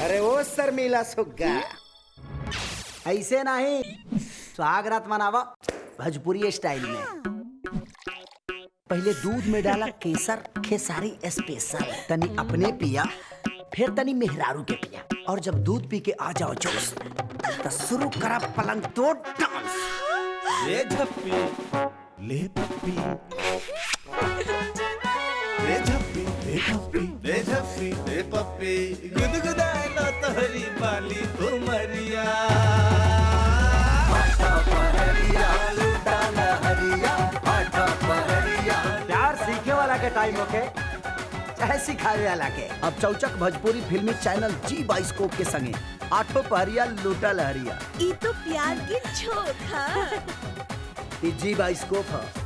अरे वो शर्मिला सुग्गा, ऐसे नहीं, सुहाग रात मनावा भोजपुरी स्टाइल में। पहले दूध में डाला केसर खेसारी स्पेशल, तनी अपने पिया, फिर तनी मेहरारू के पिया, और जब दूध पी के आ जाओ जोश तो शुरू करा पलंग तोड़ डांस। ले झप्पी ले पप्पी, ले झप्पी ले पप्पी, ले झप्पी ले पप्पी, गुदगुदाए लो तोहरी बाली उमरिया। प्यार सीखे वाला के टाइम होके चाहे सिखावे वाला के। अब चौचक भोजपुरी फिल्मी चैनल जी बाइस्कोप के संगे आठों पहरिया लूटा लहरिया। ई तो प्यार की झोंक है। जी बाइस्कोप है।